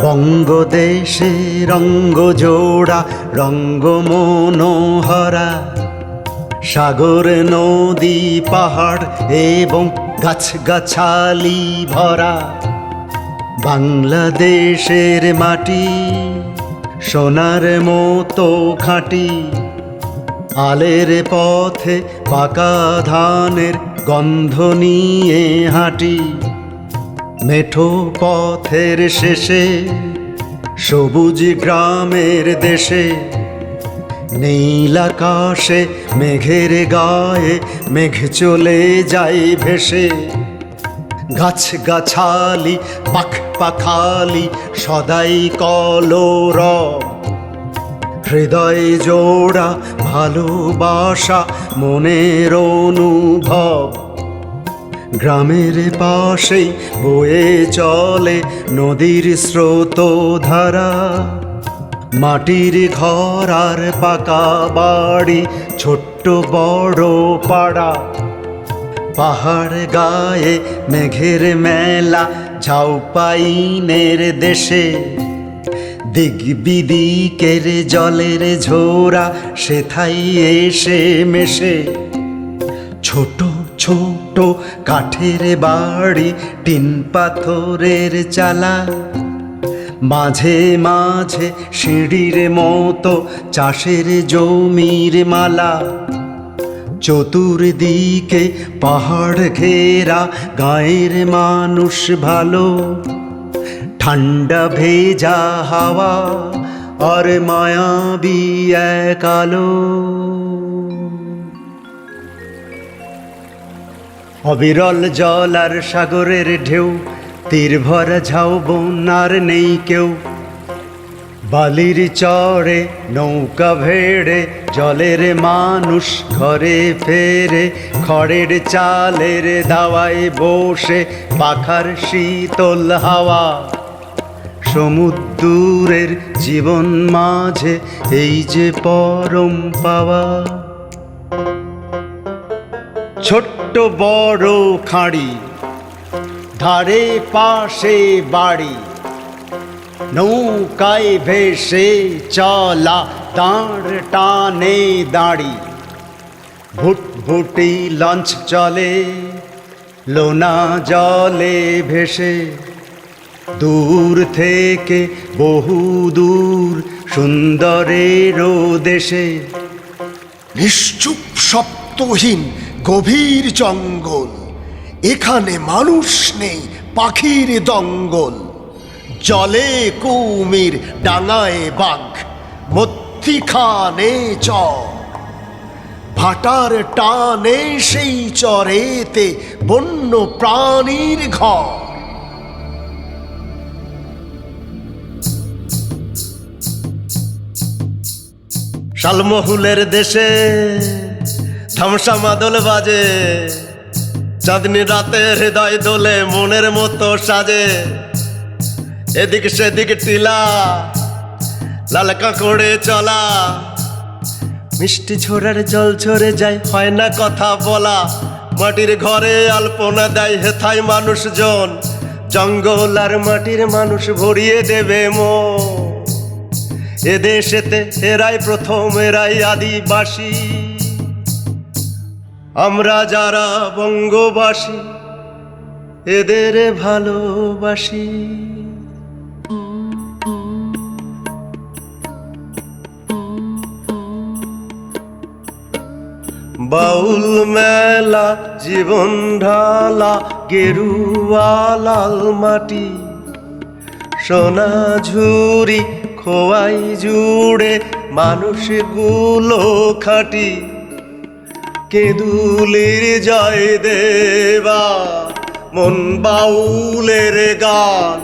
বঙ্গদেশে রঙ্গ জোড়া রঙ্গ মনোহরা, সাগর নদী পাহাড় এবং গাছগাছালি ভরা। বাংলাদেশের মাটি সোনার মতো খাঁটি, আলের পথে পাকা ধানের গন্ধ নিয়ে হাঁটি। মেঠো পথের শেষে সবুজ গ্রামের দেশে, নীল আকাশে মেঘের গায়ে মেঘ চলে যায় ভেসে। গাছগাছালি পাখ পাখালি সদাই কলরব, হৃদয় জোড়া ভালোবাসা মনের অনুভব। গ্রামের পাশেই বয়ে চলে নদীর স্রোতধারা, মাটির ঘর আর পাকা বাড়ি ছোট্ট বড় পাড়া। পাহাড় গায়ে মেঘের মেলা ঝাউপাইনের দেশে, দিক বিদিকের জলের ঝোরা সেথাই এসে মেশে। ছোট ছোট কাঠের বাড়ি টিন পাথরের চালা, মাঝে মাঝে সিঁড়ির মতো চাষের জমির মালা। চতুর্দিকে পাহাড় ঘেরা গাঁয়ের মানুষ ভালো, ঠান্ডা ভেজা হাওয়া আর মায়াবী এক আলো। অবিরল জল আর সাগরের ঢেউ, তীর ভরা ঝাউবন আর নেই কেউ। বালির চড়ে নৌকা ভেড়ে জলের মানুষ ঘরে ফেরে, খড়ের চালের দাওয়ায় বসে পাখার শীতল হাওয়া। সমুদ্রের জীবন মাঝে এই যে পরম পাওয়া। ছোট্ট বড় খাঁড়ি, ধারে পাশে বাড়ি, নৌকায় ভেসে চলা দাঁড় টানে দাঁড়ি। ভুটভুটি লঞ্চ চলে লোনা জলে ভেসে, দূর থেকে বহু দূর সুন্দরেরও দেশে। নিশ্চুপ শব্দহীন গভীর জঙ্গল, এখানে মানুষ নেই পাখির দঙ্গল। জলে কুমির ডাঙায় বাঘ, মধ্যিখানে চর, ভাটার টানে সেই চরেতে বন্য প্রাণীর ঘর। শালমহুলের দেশে থামসা মাদল বাজে, চাঁদনি রাতে হৃদয় দোলে মনের মতো সাজে। এদিক সেদিক টিলা, লাল কাঁকড়ে চলা, মিষ্টি ঝোড়ার জল ঝরে যায় হয় না কথা বলা। মাটির ঘরে আলপনা দেয় হেথায় মানুষজন, জঙ্গল আর মাটির মানুষ ভরিয়ে দেবে মন। এদেশেতে এরাই প্রথম, এরাই আদিবাসী। আমরা যারা বঙ্গবাসী এদের ভালোবাসি। বাউল মেলা জীবন ঢালা গেরুয়া লাল মাটি, সোনা ঝুরি খোয়াই জুড়ে মানুষগুলো খাঁটি। কেঁদুলির জয় দেবা মন বাউলের গান,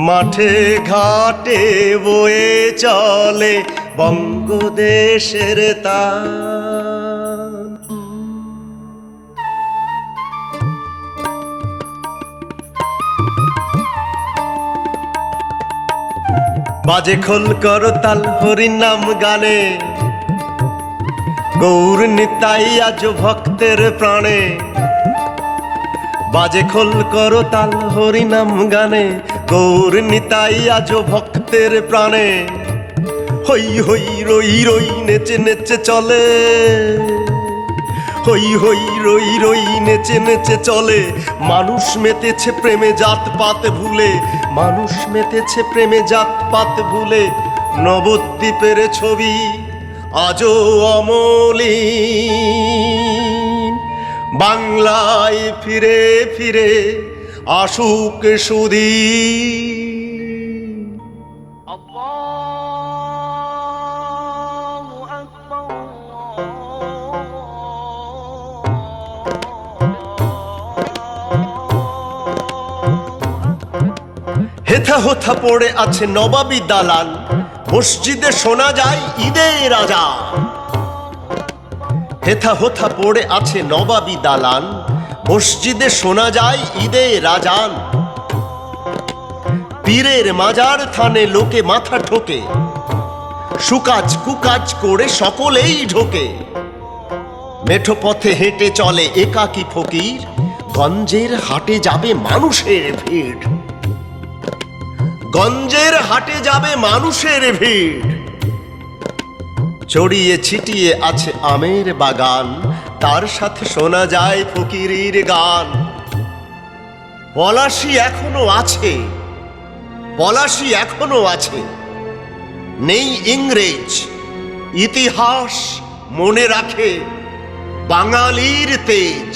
মাঠে ঘাটে বয়ে চলে বঙ্গদেশের তান। বাজে খোল করতাল হরির নাম গানে, গৌর নিতাই আজ ভক্তের প্রাণে। বাজে খোল করো তাল হরিনাম গানে, গৌর নিতাই আজো ভক্তের প্রাণে। হই হই রই রই নেচে নেচে চলে, হই হই রই রই নেচে নেচে চলে। মানুষ মেতেছে প্রেমে জাত পাত ভুলে, মানুষ মেতেছে প্রেমে জাত পাত ভুলে। নবদ্বীপের ছবি আজও অমলিন, বাংলায় ফিরে ফিরে আসুক সুদিন। আল্লাহু আকবার। হেথা হোথা পড়ে আছে নবাবী দালান, মসজিদে শোনা যায় ঈদের আজান। হেথা হোথা পড়ে আছে নবাবী দালান, মসজিদে শোনা যায় ঈদের আজান। পীরের মাজার থানে লোকে মাথা ঠোকে, সুকাজ কুকাজ করে সকলেই ঢোকে। মেঠো পথে হেঁটে চলে একাকী ফকির, গঞ্জের হাটে যাবে মানুষের ভিড়। গঞ্জের হাটে যাবে মানুষের ভিড়। ছড়িয়ে ছিটিয়ে আছে আমের বাগান, তার সাথে শোনা যায় ফকিরের গান। পলাশী এখনো আছে, পলাশী এখনো আছে, নেই ইংরেজ। ইতিহাস মনে রাখে বাঙালির তেজ।